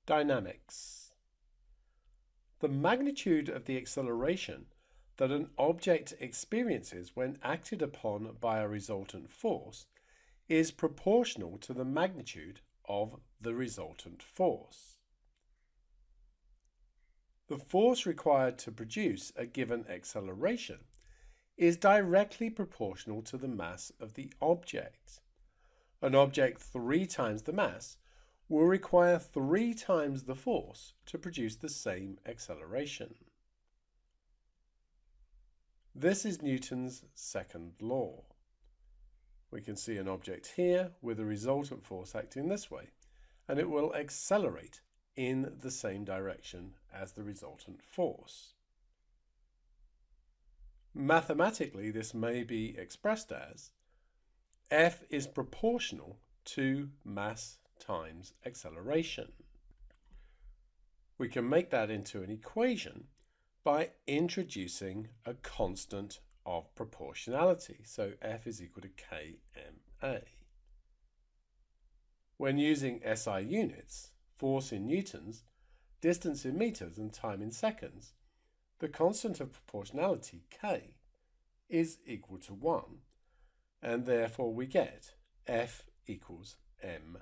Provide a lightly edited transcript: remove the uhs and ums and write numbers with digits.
Dynamics. The magnitude of the acceleration that an object experiences when acted upon by a resultant force is proportional to the magnitude of the resultant force. The force required to produce a given acceleration is directly proportional to the mass of the object. An object 3 times the mass will require 3 times the force to produce the same acceleration. This is Newton's second law. We can see an object here with a resultant force acting this way, and it will accelerate in the same direction as the resultant force. Mathematically, this may be expressed as F is proportional to mass times acceleration. We can make that into an equation by introducing a constant of proportionality. So F is equal to kma. When using SI units, force in newtons, distance in meters, and time in seconds, the constant of proportionality, K, is equal to 1, and therefore we get F equals ma.